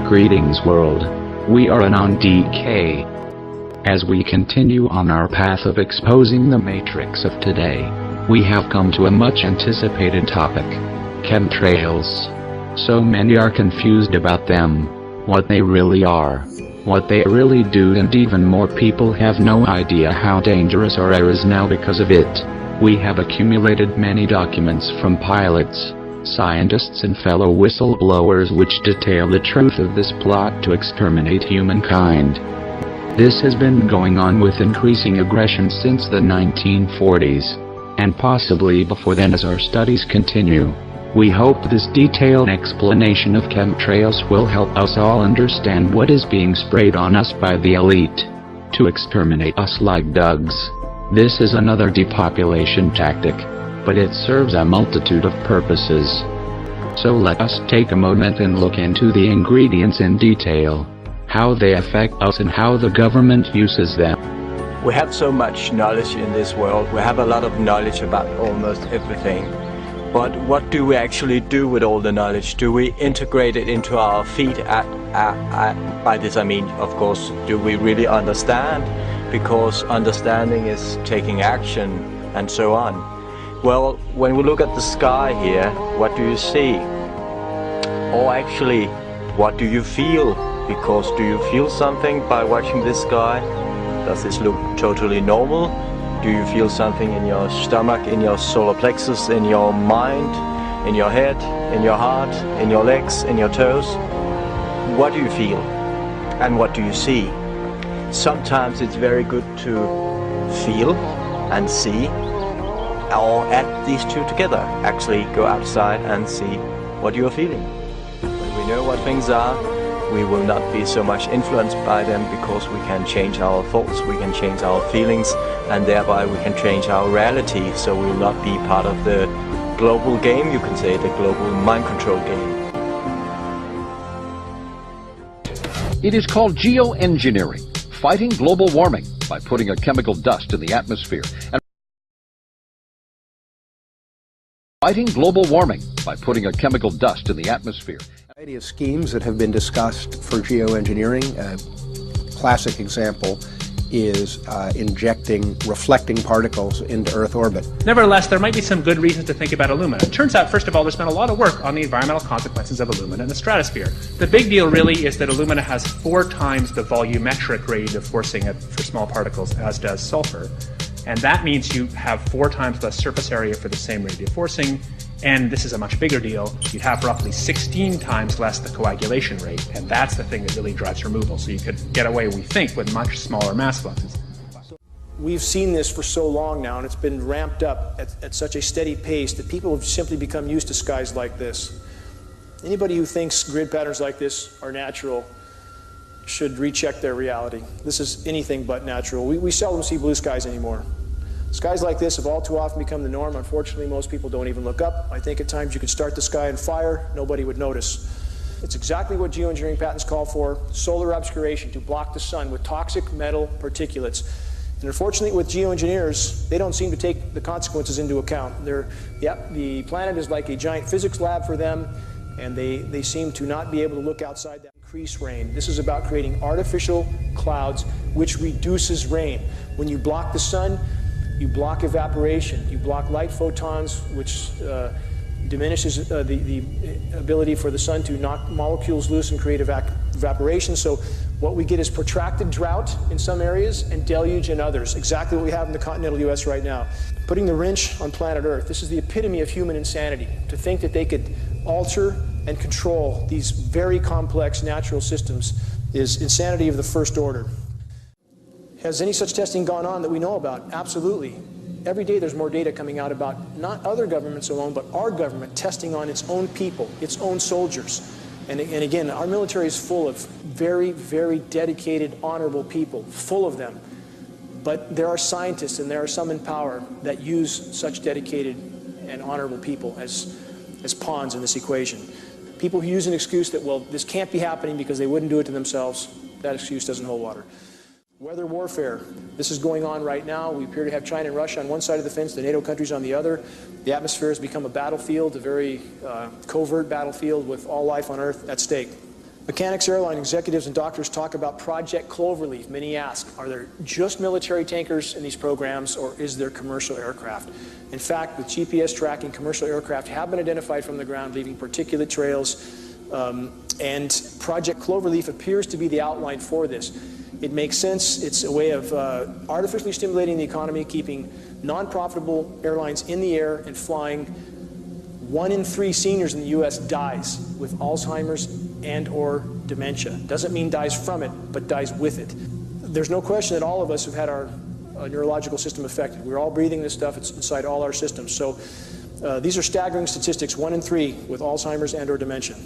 Greetings world. We are on decay. As we continue on our path of exposing the matrix of today, we have come to a much anticipated topic: chemtrails. So many are confused about them, what they really are, what they really do, and even more people have no idea how dangerous our air is now because of it. We have accumulated many documents from pilots, scientists and fellow whistleblowers which detail the truth of this plot to exterminate humankind. This has been going on with increasing aggression since the 1940s, and possibly before then as our studies continue. We hope this detailed explanation of chemtrails will help us all understand what is being sprayed on us by the elite to exterminate us like dogs. This is another depopulation tactic, but it serves a multitude of purposes. So let us take a moment and look into the ingredients in detail, how they affect us and how the government uses them. We have so much knowledge in this world. We have a lot of knowledge about almost everything. But what do we actually do with all the knowledge? Do we integrate it into our feet? By this I mean, of course, do we really understand? Because understanding is taking action and so on. Well, when we look at the sky here, what do you see? Or actually, what do you feel? Because do you feel something by watching this sky? Does this look totally normal? Do you feel something in your stomach, in your solar plexus, in your mind, in your head, in your heart, in your legs, in your toes? What do you feel? And what do you see? Sometimes it's very good to feel and see, or add these two together. Actually go outside and see what you are feeling. When we know what things are, we will not be so much influenced by them, because we can change our thoughts, we can change our feelings, and thereby we can change our reality. So we will not be part of the global game, you can say, the global mind control game. It is called geoengineering, fighting global warming by putting a chemical dust in the atmosphere. Fighting global warming by putting a chemical dust in the atmosphere. A variety of schemes that have been discussed for geoengineering. A classic example is injecting reflecting particles into Earth orbit. Nevertheless, there might be some good reasons to think about alumina. It turns out, first of all, there's been a lot of work on the environmental consequences of alumina in the stratosphere. The big deal really is that alumina has 4 times the volumetric rate of forcing it for small particles as does sulfur. And that means you have 4 times less surface area for the same rate of forcing, and this is a much bigger deal, you'd have roughly 16 times less the coagulation rate, and that's the thing that really drives removal. So you could get away, we think, with much smaller mass fluxes. We've seen this for so long now, and it's been ramped up at such a steady pace that people have simply become used to skies like this. Anybody who thinks grid patterns like this are natural should recheck their reality. This is anything but natural. We seldom see blue skies anymore. Skies like this have all too often become the norm. Unfortunately, most people don't even look up. I think at times you could start the sky on fire, nobody would notice. It's exactly what geoengineering patents call for: solar obscuration, to block the sun with toxic metal particulates. And unfortunately, with geoengineers, they don't seem to take the consequences into account. The planet is like a giant physics lab for them, and they seem to not be able to look outside that. Increase rain. This is about creating artificial clouds, which reduces rain. When you block the sun, you block evaporation. You block light photons, which diminishes the ability for the sun to knock molecules loose and create evaporation. So what we get is protracted drought in some areas and deluge in others. Exactly what we have in the continental U.S. right now. Putting the wrench on planet Earth. This is the epitome of human insanity. To think that they could alter and control these very complex natural systems is insanity of the first order. Has any such testing gone on that we know about? Absolutely. Every day there's more data coming out about not other governments alone, but our government testing on its own people, its own soldiers. And again, our military is full of very, very dedicated, honorable people, full of them. But there are scientists and there are some in power that use such dedicated and honorable people as pawns in this equation. People who use an excuse that, well, this can't be happening because they wouldn't do it to themselves, that excuse doesn't hold water. Weather warfare. This is going on right now. We appear to have China and Russia on one side of the fence, the NATO countries on the other. The atmosphere has become a battlefield, a very covert battlefield with all life on Earth at stake. Mechanics, airline executives, and doctors talk about Project Cloverleaf. Many ask, are there just military tankers in these programs, or is there commercial aircraft? In fact, with GPS tracking, commercial aircraft have been identified from the ground, leaving particulate trails, and Project Cloverleaf appears to be the outline for this. It makes sense. It's a way of artificially stimulating the economy, keeping non-profitable airlines in the air and flying. 1 in 3 seniors in the U.S. dies with Alzheimer's and or dementia. Doesn't mean dies from it, but dies with it. There's no question that all of us have had our neurological system affected. We're all breathing this stuff. It's inside all our systems. So these are staggering statistics. 1 in 3 with Alzheimer's and or dementia.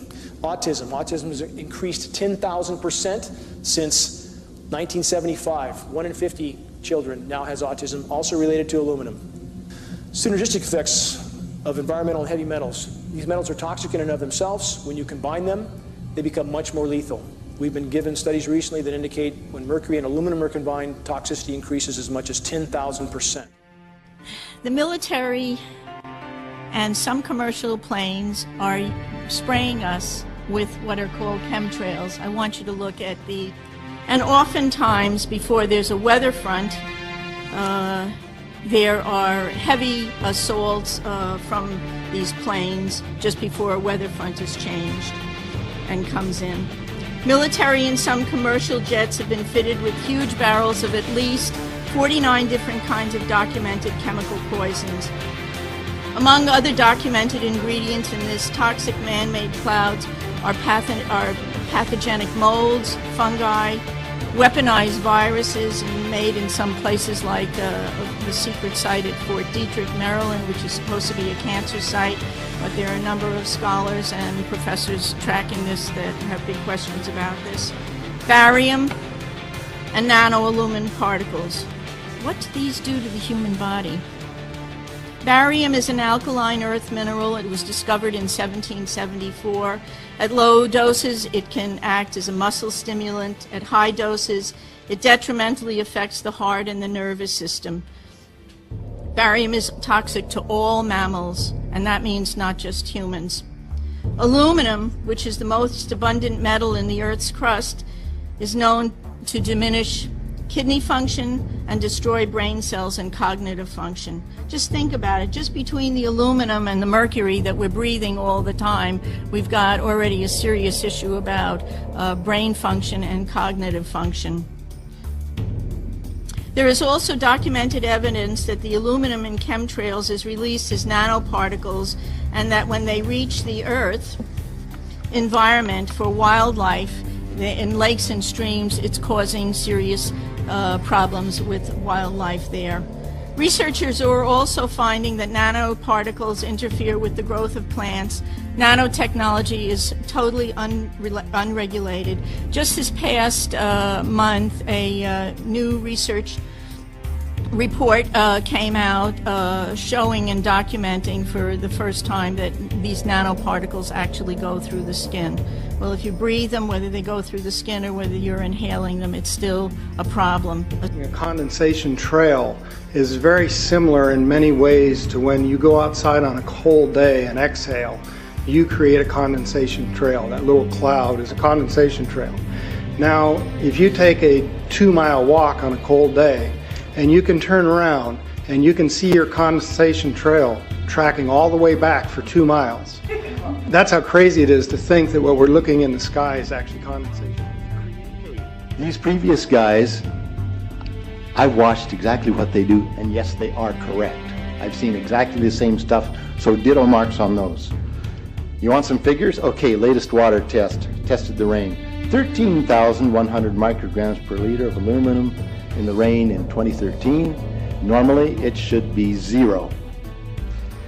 Autism. Autism has increased 10,000% since 1975. 1 in 50 children now has autism, also related to aluminum. Synergistic effects of environmental and heavy metals. These metals are toxic in and of themselves. When you combine them, they become much more lethal. We've been given studies recently that indicate when mercury and aluminum are combined, toxicity increases as much as 10,000%. The military and some commercial planes are spraying us with what are called chemtrails. I want you to look at the... And oftentimes, before there's a weather front, there are heavy assaults from these planes just before a weather front is changed and comes in. Military and some commercial jets have been fitted with huge barrels of at least 49 different kinds of documented chemical poisons. Among other documented ingredients in this toxic man-made clouds are pathogenic molds, fungi, weaponized viruses, and made in some places like the secret site at Fort Detrick, Maryland, which is supposed to be a cancer site. But there are a number of scholars and professors tracking this that have big questions about this. Barium and nanoaluminum particles. What do these do to the human body? Barium is an alkaline earth mineral. It was discovered in 1774. At low doses, it can act as a muscle stimulant. At high doses, it detrimentally affects the heart and the nervous system. Barium is toxic to all mammals, and that means not just humans. Aluminum, which is the most abundant metal in the Earth's crust, is known to diminish kidney function and destroy brain cells and cognitive function. Just think about it. Just between the aluminum and the mercury that we're breathing all the time, we've got already a serious issue about brain function and cognitive function. There is also documented evidence that the aluminum in chemtrails is released as nanoparticles, and that when they reach the Earth environment for wildlife, in lakes and streams, it's causing serious problems with wildlife there. Researchers are also finding that nanoparticles interfere with the growth of plants. Nanotechnology is totally unregulated. Just this past month, a new research report came out showing and documenting for the first time that these nanoparticles actually go through the skin. Well, if you breathe them, whether they go through the skin or whether you're inhaling them, it's still a problem. A condensation trail is very similar in many ways to when you go outside on a cold day and exhale. You create a condensation trail. That little cloud is a condensation trail. Now, if you take a 2-mile walk on a cold day, and you can turn around and you can see your condensation trail tracking all the way back for 2 miles. That's how crazy it is to think that what we're looking in the sky is actually condensation. These previous guys, I've watched exactly what they do, and yes, they are correct. I've seen exactly the same stuff, so ditto marks on those. You want some figures? Okay, latest water test, tested the rain. 13,100 micrograms per liter of aluminum in the rain in 2013. Normally, it should be 0.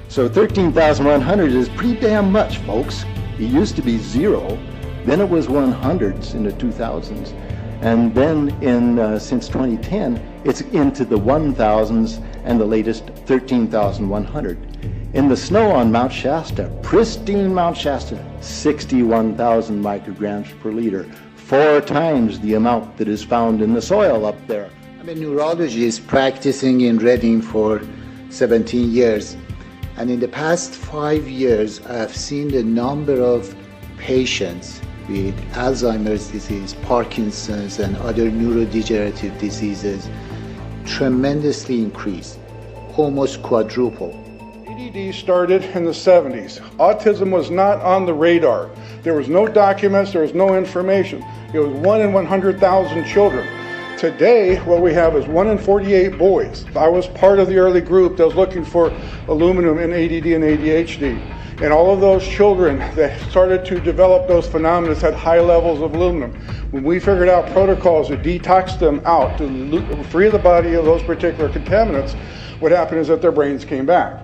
So 13,100 is pretty damn much, folks. It used to be 0, then it was 100s in the 2000s, and then since 2010, it's into the 1000s and the latest 13,100. In the snow on Mount Shasta, pristine Mount Shasta, 61,000 micrograms per liter, 4 times the amount that is found in the soil up there. I'm a neurologist practicing in Reading for 17 years. And in the past 5 years, I've seen the number of patients with Alzheimer's disease, Parkinson's, and other neurodegenerative diseases tremendously increase, almost quadruple. ADD started in the 70s. Autism was not on the radar. There was no documents, there was no information. It was 1 in 100,000 children. Today, what we have is 1 in 48 boys. I was part of the early group that was looking for aluminum in ADD and ADHD. And all of those children that started to develop those phenomena had high levels of aluminum. When we figured out protocols to detox them out, to free the body of those particular contaminants, what happened is that their brains came back.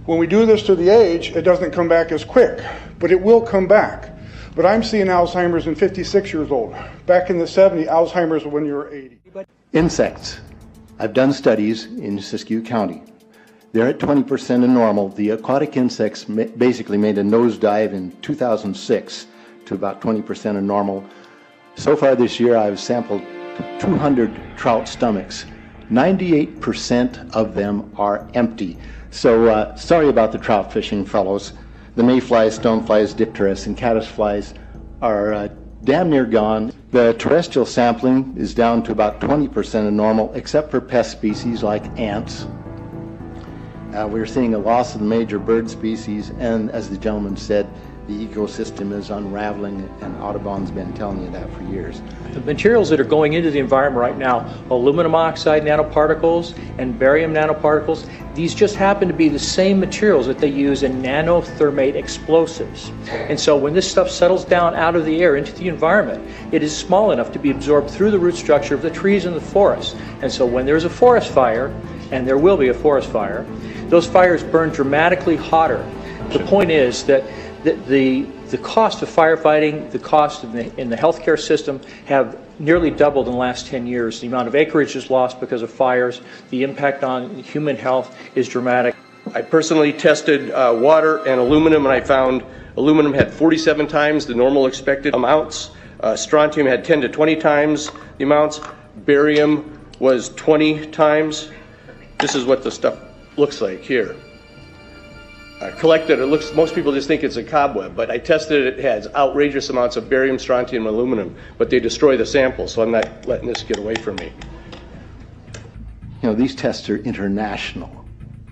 When we do this to the age, it doesn't come back as quick, but it will come back. But I'm seeing Alzheimer's in 56 years old. Back in the 70s, Alzheimer's when you were 80. Insects. I've done studies in Siskiyou County. They're at 20% of normal. The aquatic insects basically made a nosedive in 2006 to about 20% of normal. So far this year, I've sampled 200 trout stomachs. 98% of them are empty. So sorry about the trout fishing, fellows. The mayflies, stoneflies, dipterus, and caddisflies are damn near gone. The terrestrial sampling is down to about 20% of normal, except for pest species like ants. We're seeing a loss of the major bird species, and as the gentleman said, the ecosystem is unraveling, and Audubon's been telling you that for years. The materials that are going into the environment right now, aluminum oxide nanoparticles and barium nanoparticles, these just happen to be the same materials that they use in nanothermate explosives. And so when this stuff settles down out of the air into the environment, it is small enough to be absorbed through the root structure of the trees in the forest. And so when there's a forest fire, and there will be a forest fire, those fires burn dramatically hotter. The point is that the cost of firefighting, the cost in the healthcare system have nearly doubled in the last 10 years. The amount of acreage is lost because of fires. The impact on human health is dramatic. I personally tested water and aluminum, and I found aluminum had 47 times the normal expected amounts. Strontium had 10 to 20 times the amounts. Barium was 20 times. This is what the stuff looks like here. Collected, it looks, most people just think it's a cobweb, but I tested it, it has outrageous amounts of barium, strontium, and aluminum, but they destroy the sample, so I'm not letting this get away from me. You know, these tests are international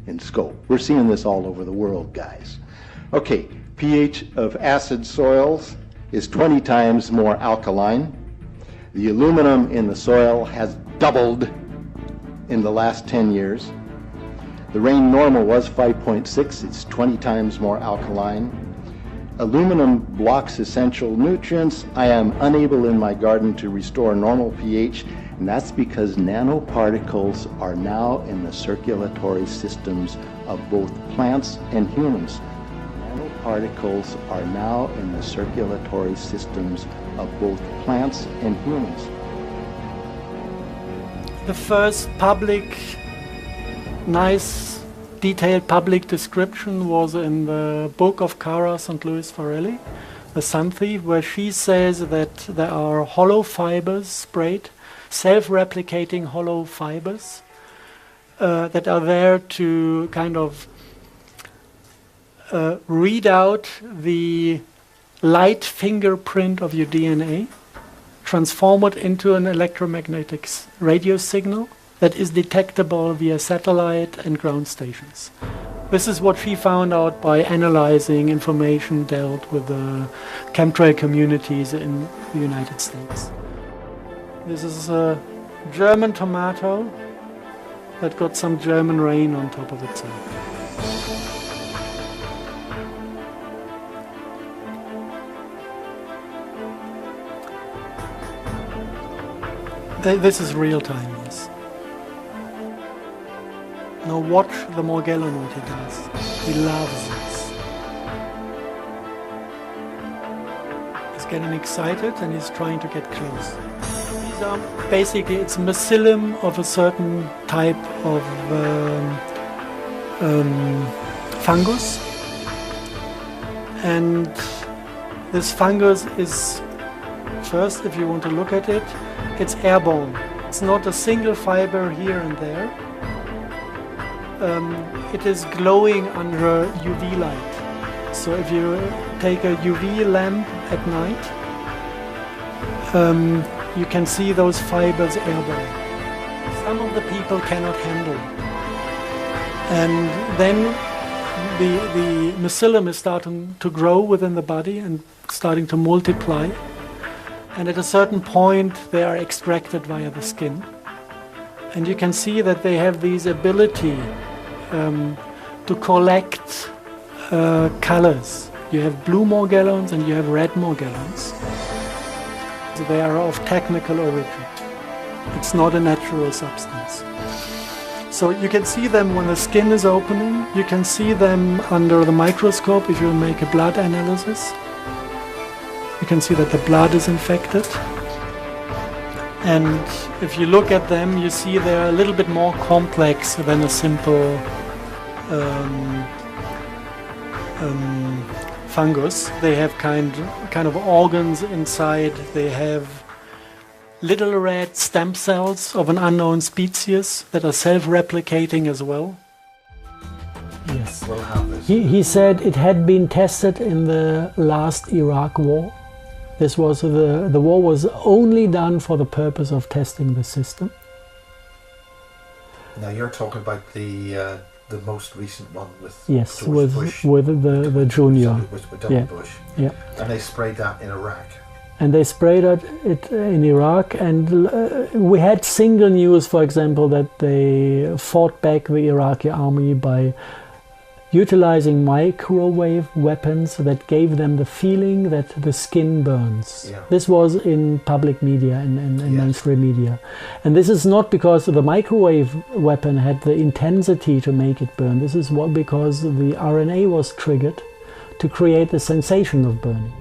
in scope. We're seeing this all over the world, guys. Okay, pH of acid soils is 20 times more alkaline. The aluminum in the soil has doubled in the last 10 years. The rain normal was 5.6, it's 20 times more alkaline. Aluminum blocks essential nutrients. I am unable in my garden to restore normal pH, and that's because nanoparticles are now in the circulatory systems of both plants and humans. Nanoparticles are now in the circulatory systems of both plants and humans. The first public nice detailed public description was in the book of Cara St. Louis Farrelly, The Sun Thief, where she says that there are hollow fibers sprayed, self-replicating hollow fibers that are there to kind of read out the light fingerprint of your DNA, transform it into an electromagnetic radio signal that is detectable via satellite and ground stations. This is what she found out by analyzing information dealt with the chemtrail communities in the United States. This is a German tomato that got some German rain on top of itself. This is real time, yes. Now watch the Morgello what he does. He loves this. He's getting excited and he's trying to get close. These are basically, it's mycelium of a certain type of fungus. And this fungus is, first, if you want to look at it, it's airborne. It's not a single fiber here and there. It is glowing under UV light. So if you take a UV lamp at night, you can see those fibers airborne. Some of the people cannot handle it. And then the mycelium is starting to grow within the body and starting to multiply. And at a certain point, they are extracted via the skin. And you can see that they have this ability to collect colors. You have blue Morgellons and you have red Morgellons. So they are of technical origin. It's not a natural substance. So you can see them when the skin is opening. You can see them under the microscope if you make a blood analysis. You can see that the blood is infected. And if you look at them, you see they're a little bit more complex than a simple fungus. They have kind of organs inside. They have little red stem cells of an unknown species that are self-replicating as well. Yes. We'll have this. He said it had been tested in the last Iraq war. This was the war was only done for the purpose of testing the system. Now you're talking about the most recent one with yes, George Bush. with the junior. With W. Bush. Yeah. And they sprayed that in Iraq. And they sprayed it in Iraq, and we had single news, for example, that they fought back the Iraqi army by utilizing microwave weapons that gave them the feeling that the skin burns. Yeah. This was in public media and yes. mainstream media. And this is not because the microwave weapon had the intensity to make it burn. This is because the RNA was triggered to create the sensation of burning.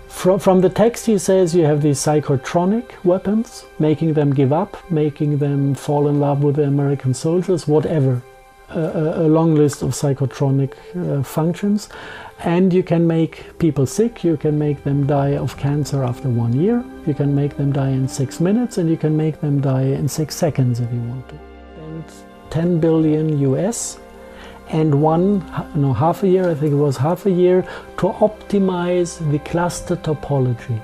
From the text he says you have these psychotronic weapons, making them give up, making them fall in love with the American soldiers, whatever. A long list of psychotronic functions, and you can make people sick, you can make them die of cancer after 1 year, you can make them die in 6 minutes, and you can make them die in 6 seconds if you want to. And 10 billion US and half a year, I think it was half a year, to optimize the cluster topology.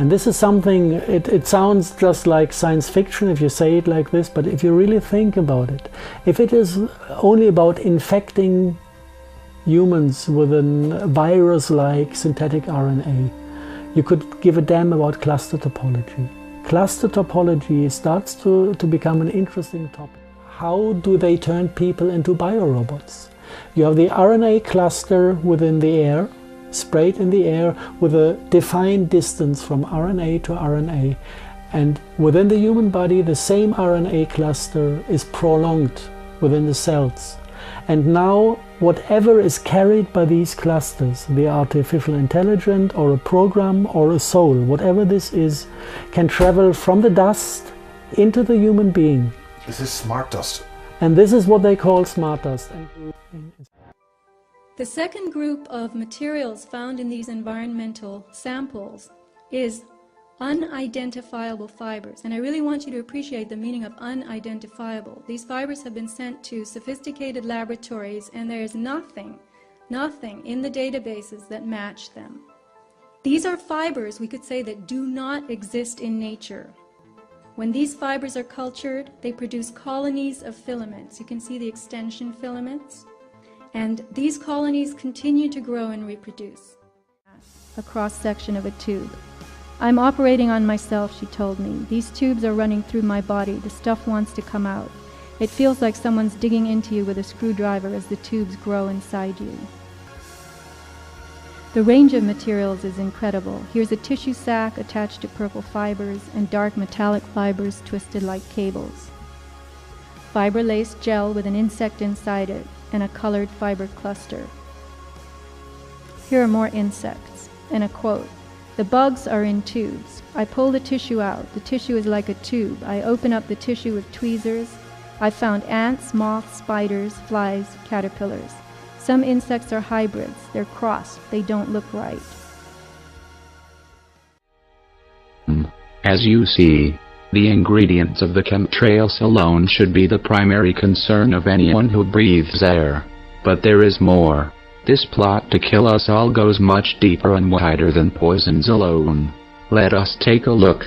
And this is something, it sounds just like science fiction if you say it like this, but if you really think about it, if it is only about infecting humans with a virus-like synthetic RNA, you could give a damn about cluster topology. Cluster topology starts to become an interesting topic. How do they turn people into biorobots? You have the RNA cluster within the air, sprayed in the air with a defined distance from RNA to RNA, and within the human body the same RNA cluster is prolonged within the cells. And now whatever is carried by these clusters, the artificial intelligence or a program or a soul, whatever this is, can travel from the dust into the human being This is smart dust. And this is what they call smart dust. The second group of materials found in these environmental samples is unidentifiable fibers. And I really want you to appreciate the meaning of unidentifiable. These fibers have been sent to sophisticated laboratories, and there is nothing in the databases that match them. These are fibers, we could say, that do not exist in nature. When these fibers are cultured, they produce colonies of filaments. You can see the extension filaments. And these colonies continue to grow and reproduce. A cross-section of a tube. I'm operating on myself, she told me. These tubes are running through my body. The stuff wants to come out. It feels like someone's digging into you with a screwdriver as the tubes grow inside you. The range of materials is incredible. Here's a tissue sac attached to purple fibers and dark metallic fibers twisted like cables. Fiber-laced gel with an insect inside it and a colored fiber cluster. Here are more insects, and a quote. The bugs are in tubes. I pull the tissue out. The tissue is like a tube. I open up the tissue with tweezers. I found ants, moths, spiders, flies, caterpillars. Some insects are hybrids. They're crossed. They don't look right. As you see, the ingredients of the chemtrails alone should be the primary concern of anyone who breathes air. But there is more. This plot to kill us all goes much deeper and wider than poisons alone. Let us take a look.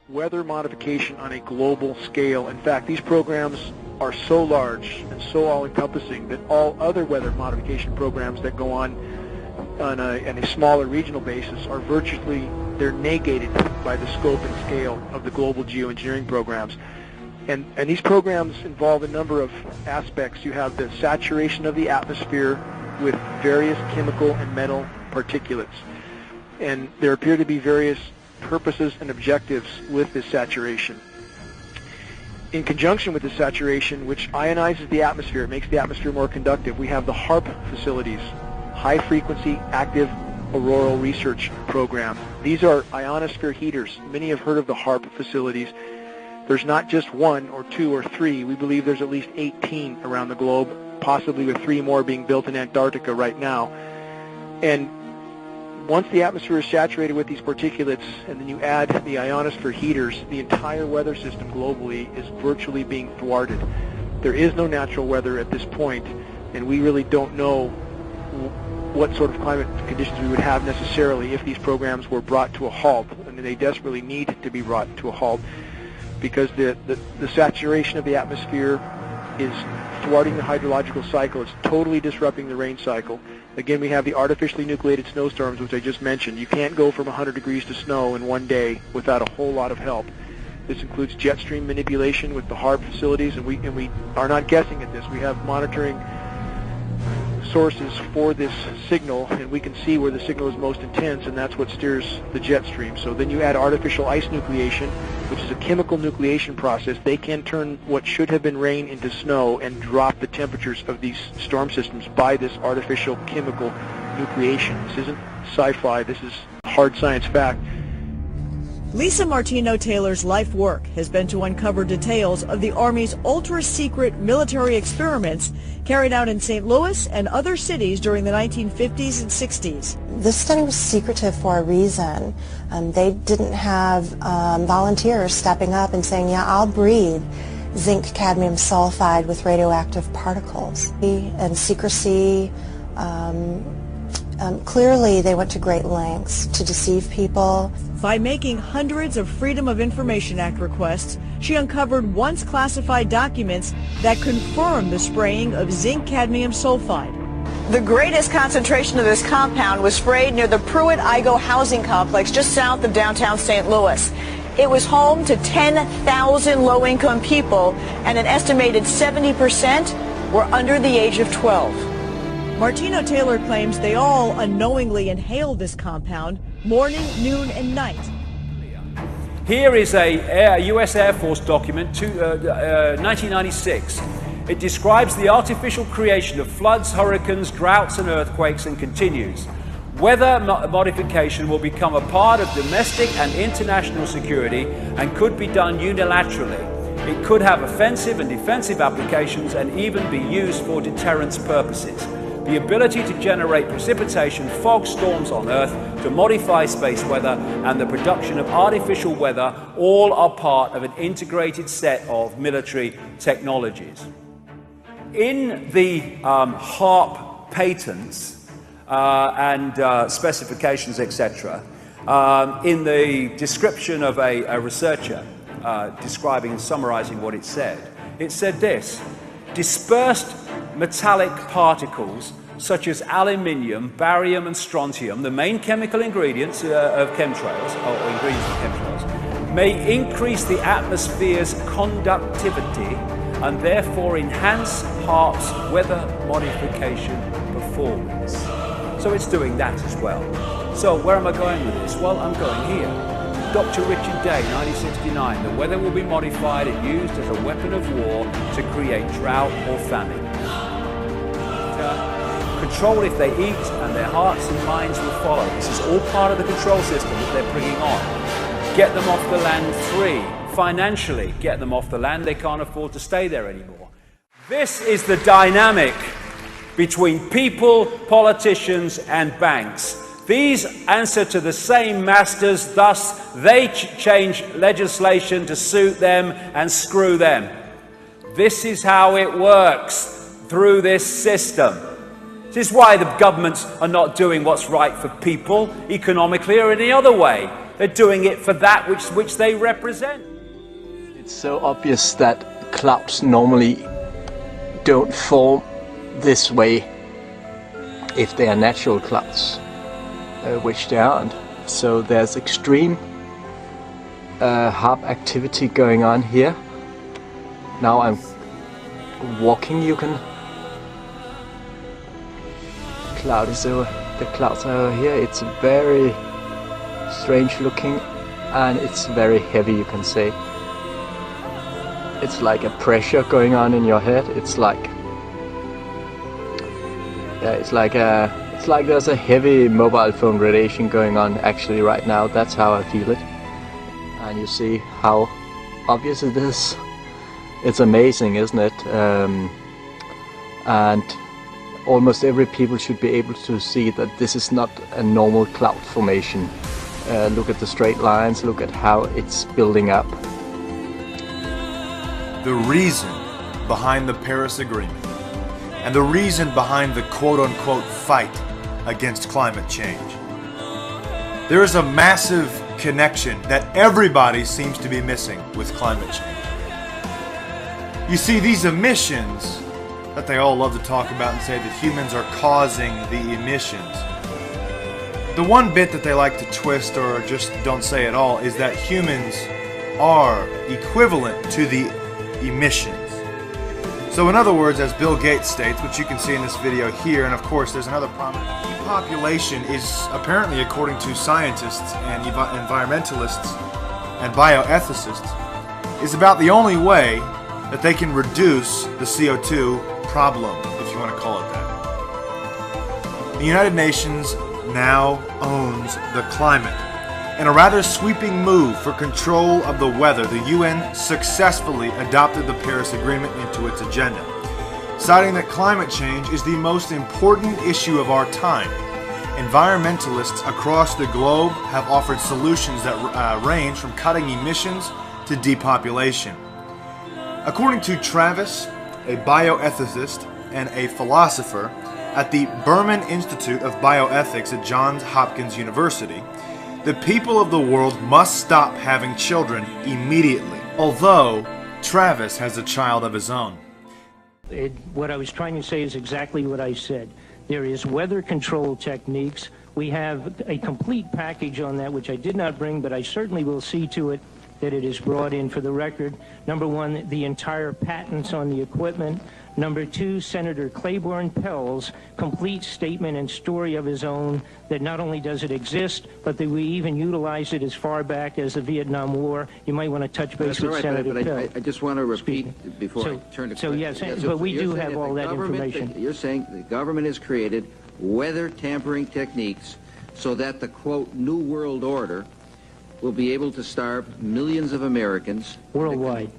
Weather modification on a global scale. In fact, these programs are so large and so all-encompassing that all other weather modification programs that go on a smaller regional basis are virtually, they're negated by the scope and scale of the global geoengineering programs. And these programs involve a number of aspects. You have the saturation of the atmosphere with various chemical and metal particulates. And there appear to be various purposes and objectives with this saturation. In conjunction with the saturation, which ionizes the atmosphere, it makes the atmosphere more conductive, we have the HAARP facilities, High Frequency Active Auroral Research Program. These are ionosphere heaters. Many have heard of the HAARP facilities. There's not just one or two or three. We believe there's at least 18 around the globe, possibly with 3 more being built in Antarctica right now. And once the atmosphere is saturated with these particulates, and then you add the ionosphere heaters, the entire weather system globally is virtually being thwarted. There is no natural weather at this point, and we really don't know what sort of climate conditions we would have necessarily if these programs were brought to a halt, and they desperately need to be brought to a halt, because the saturation of the atmosphere is thwarting the hydrological cycle. It's totally disrupting the rain cycle. Again, we have the artificially nucleated snowstorms, which I just mentioned. You can't go from 100 degrees to snow in one day without a whole lot of help. This includes jet stream manipulation with the HAARP facilities, and we are not guessing at this. We have monitoring sources for this signal, and we can see where the signal is most intense, and that's what steers the jet stream. So then you add artificial ice nucleation, which is a chemical nucleation process. They can turn what should have been rain into snow and drop the temperatures of these storm systems by this artificial chemical nucleation. This isn't sci-fi, this is hard science fact. Lisa Martino-Taylor's life work has been to uncover details of the Army's ultra-secret military experiments carried out in St. Louis and other cities during the 1950s and 60s. This study was secretive for a reason. They didn't have volunteers stepping up and saying, yeah, I'll breathe zinc cadmium sulfide with radioactive particles. And secrecy, clearly they went to great lengths to deceive people. By making hundreds of Freedom of Information Act requests, she uncovered once classified documents that confirmed the spraying of zinc cadmium sulfide. The greatest concentration of this compound was sprayed near the Pruitt-Igoe housing complex just south of downtown St. Louis. It was home to 10,000 low-income people, and an estimated 70% were under the age of 12. Martino-Taylor claims they all unknowingly inhaled this compound morning, noon, and night. Here is a U.S. Air Force document, 1996. It describes the artificial creation of floods, hurricanes, droughts, and earthquakes, and continues. Weather modification will become a part of domestic and international security and could be done unilaterally. It could have offensive and defensive applications and even be used for deterrence purposes. The ability to generate precipitation, fog storms on Earth, to modify space weather, and the production of artificial weather all are part of an integrated set of military technologies. In the HARP patents and specifications, etc., in the description of a researcher describing and summarizing what it said this: dispersed metallic particles such as aluminium, barium and strontium, the main chemical ingredients of chemtrails, or ingredients of chemtrails, may increase the atmosphere's conductivity and therefore enhance HARP's weather modification performance. So it's doing that as well. So where am I going with this? Well, I'm going here. Dr. Richard Day, 1969, the weather will be modified and used as a weapon of war to create drought or famine. Control if they eat, and their hearts and minds will follow. This is all part of the control system that they're bringing on. Get them off the land free. Financially, get them off the land. They can't afford to stay there anymore. This is the dynamic between people, politicians, and banks. These answer to the same masters, thus they change legislation to suit them and screw them. This is how it works through this system. This is why the governments are not doing what's right for people, economically or any other way. They're doing it for that which they represent. It's so obvious that clouds normally don't form this way if they are natural clouds. Which they aren't. So there's extreme HARP activity going on here. Now I'm walking, the clouds are over here. It's very strange looking and it's very heavy, you can say. It's like a pressure going on in your head. It's like, yeah, it's like there's a heavy mobile phone radiation going on actually right now. That's how I feel it. And you see how obvious it is. It's amazing, isn't it? And almost every people should be able to see that this is not a normal cloud formation. Look at the straight lines, look at how it's building up. The reason behind the Paris Agreement and the reason behind the quote-unquote fight against climate change. There is a massive connection that everybody seems to be missing with climate change. You see, these emissions that they all love to talk about and say that humans are causing the emissions. The one bit that they like to twist or just don't say at all is that humans are equivalent to the emissions. So in other words, as Bill Gates states, which you can see in this video here, and of course there's another prominent, depopulation is apparently, according to scientists and environmentalists and bioethicists, is about the only way that they can reduce the CO2 problem, if you want to call it that. The United Nations now owns the climate. In a rather sweeping move for control of the weather, the UN successfully adopted the Paris Agreement into its agenda, citing that climate change is the most important issue of our time. Environmentalists across the globe have offered solutions that range from cutting emissions to depopulation. According to Travis, a bioethicist and a philosopher at the Berman Institute of Bioethics at Johns Hopkins University, the people of the world must stop having children immediately, although Travis has a child of his own. What I was trying to say is exactly what I said. There is weather control techniques. We have a complete package on that, which I did not bring, but I certainly will see to it that it is brought in for the record. Number one, the entire patents on the equipment. Number two, Senator Claiborne Pell's complete statement and story of his own that not only does it exist, but that we even utilize it as far back as the Vietnam War. You might want to touch base with Senator Pell. I just want to repeat before I turn to questions. So yes, but we do have all that information. You're saying the government has created weather tampering techniques so that the, quote, New World Order will be able to starve millions of Americans. Worldwide.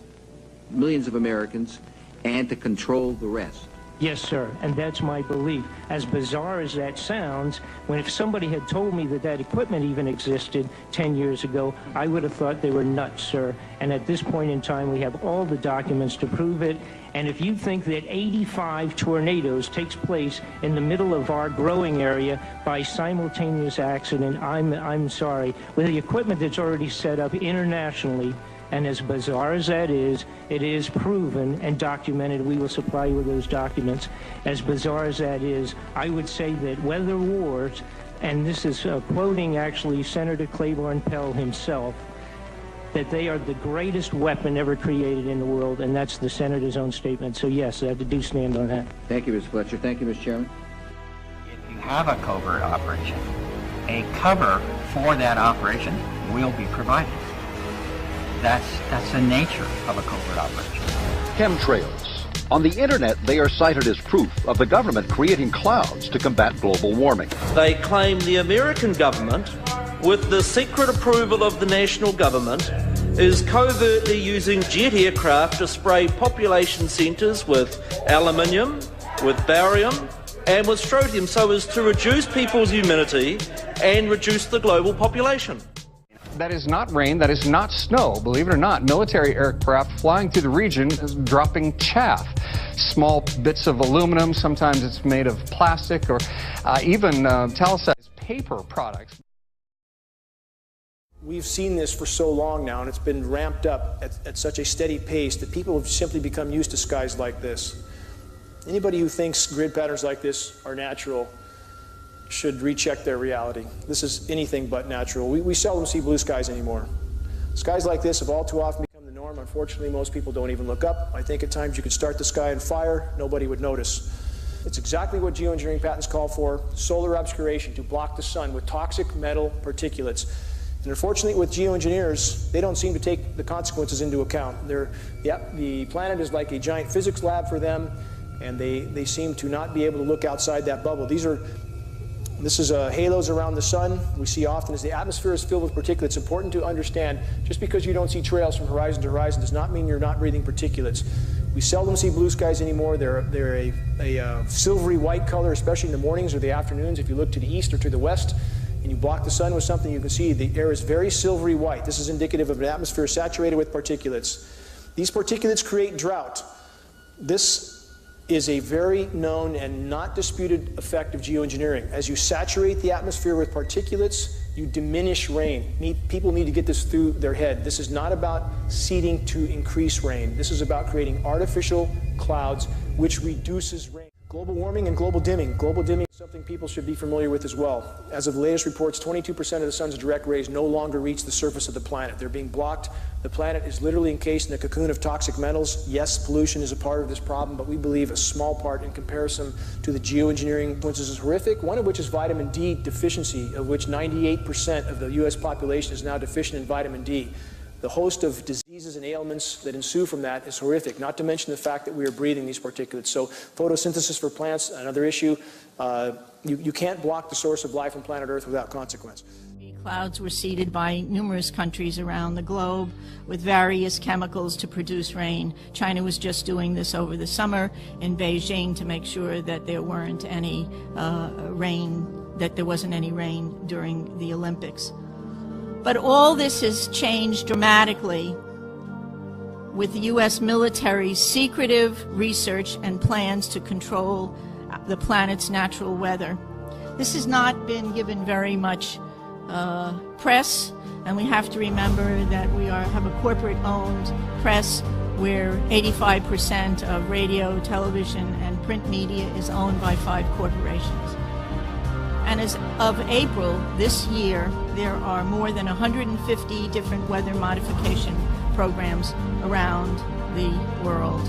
millions of Americans and to control the rest. Yes, sir, and that's my belief. As bizarre as that sounds, if somebody had told me that that equipment even existed 10 years ago, I would have thought they were nuts, sir. And at this point in time, we have all the documents to prove it. And if you think that 85 tornadoes takes place in the middle of our growing area by simultaneous accident, I'm sorry. With the equipment that's already set up internationally, and as bizarre as that is, it is proven and documented. We will supply you with those documents. As bizarre as that is, I would say that weather wars, and this is quoting actually Senator Claiborne Pell himself, that they are the greatest weapon ever created in the world, and that's the Senator's own statement. So yes, I do stand on that. Thank you, Mr. Fletcher. Thank you, Mr. Chairman. If you have a covert operation, a cover for that operation will be provided. That's the nature of a covert operation. Chemtrails. On the internet, they are cited as proof of the government creating clouds to combat global warming. They claim the American government, with the secret approval of the national government, is covertly using jet aircraft to spray population centres with aluminium, with barium, and with strontium so as to reduce people's immunity and reduce the global population. That is not rain, that is not snow. Believe it or not, military aircraft flying through the region is dropping chaff. Small bits of aluminum, sometimes it's made of plastic or even talcized paper products. We've seen this for so long now, and it's been ramped up at such a steady pace that people have simply become used to skies like this. Anybody who thinks grid patterns like this are natural should recheck their reality. This is anything but natural. We seldom see blue skies anymore. Skies like this have all too often become the norm. Unfortunately, most people don't even look up. I think at times you could start the sky on fire, nobody would notice. It's exactly what geoengineering patents call for: solar obscuration, to block the sun with toxic metal particulates. And unfortunately, with geoengineers, they don't seem to take the consequences into account. The planet is like a giant physics lab for them, and they seem to not be able to look outside that bubble. This is halos around the sun. We see often as the atmosphere is filled with particulates. It's important to understand, just because you don't see trails from horizon to horizon does not mean you're not breathing particulates. We seldom see blue skies anymore. They're a silvery white color, especially in the mornings or the afternoons. If you look to the east or to the west and you block the sun with something, you can see the air is very silvery white. This is indicative of an atmosphere saturated with particulates. These particulates create drought. This is a very known and not disputed effect of geoengineering. As you saturate the atmosphere with particulates, you diminish rain. People need to get this through their head. This is not about seeding to increase rain. This is about creating artificial clouds, which reduces rain. Global warming and global dimming. Global dimming is something people should be familiar with as well. As of the latest reports, 22% of the sun's direct rays no longer reach the surface of the planet. They're being blocked. The planet is literally encased in a cocoon of toxic metals. Yes, pollution is a part of this problem, but we believe a small part in comparison to the geoengineering influences is horrific, one of which is vitamin D deficiency, of which 98% of the U.S. population is now deficient in vitamin D. The host of diseases and ailments that ensue from that is horrific, not to mention the fact that we are breathing these particulates. So photosynthesis for plants, another issue. You can't block the source of life on planet Earth without consequence. Clouds were seeded by numerous countries around the globe with various chemicals to produce rain. China was just doing this over the summer in Beijing to make sure that there weren't any there wasn't any rain during the Olympics. But all this has changed dramatically with the U.S. military's secretive research and plans to control the planet's natural weather. This has not been given very much press, and we have to remember that we have a corporate-owned press where 85% of radio, television, and print media is owned by 5 corporations. And as of April this year, there are more than 150 different weather modification programs around the world.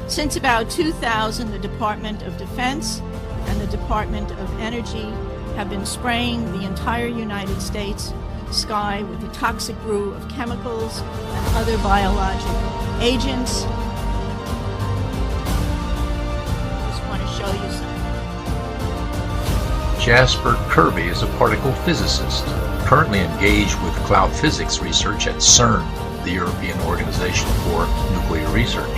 Since about 2000, the Department of Defense and the Department of Energy have been spraying the entire United States sky with the toxic brew of chemicals and other biological agents. I just want to show you something. Jasper Kirby is a particle physicist, currently engaged with cloud physics research at CERN, the the European Organization for Nuclear Research.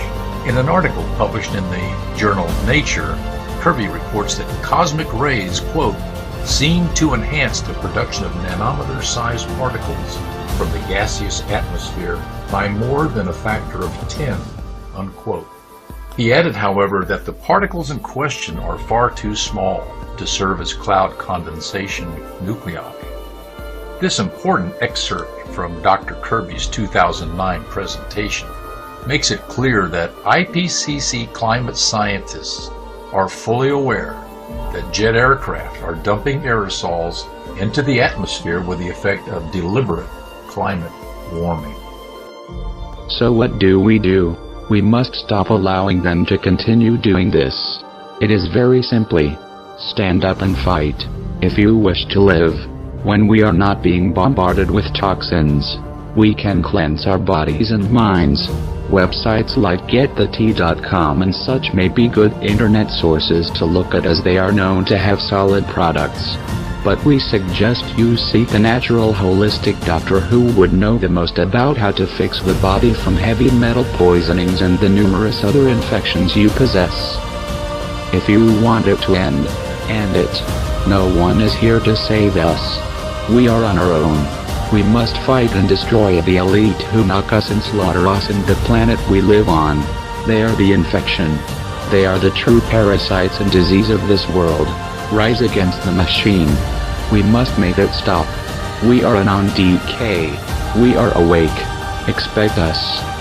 In an article published in the journal Nature, Kirby reports that cosmic rays, quote, seem to enhance the production of nanometer-sized particles from the gaseous atmosphere by more than a factor of 10, unquote. He added, however, that the particles in question are far too small to serve as cloud condensation nuclei. This important excerpt from Dr. Kirby's 2009 presentation makes it clear that IPCC climate scientists are fully aware that jet aircraft are dumping aerosols into the atmosphere with the effect of deliberate climate warming. So what do? We must stop allowing them to continue doing this. It is very simply, stand up and fight, if you wish to live. When we are not being bombarded with toxins, we can cleanse our bodies and minds. Websites like GetTheTea.com and such may be good internet sources to look at, as they are known to have solid products. But we suggest you seek a natural holistic doctor who would know the most about how to fix the body from heavy metal poisonings and the numerous other infections you possess. If you want it to end it. No one is here to save us. We are on our own. We must fight and destroy the elite who knock us and slaughter us and the planet we live on. They are the infection. They are the true parasites and disease of this world. Rise against the machine. We must make it stop. We are on decay. We are awake. Expect us.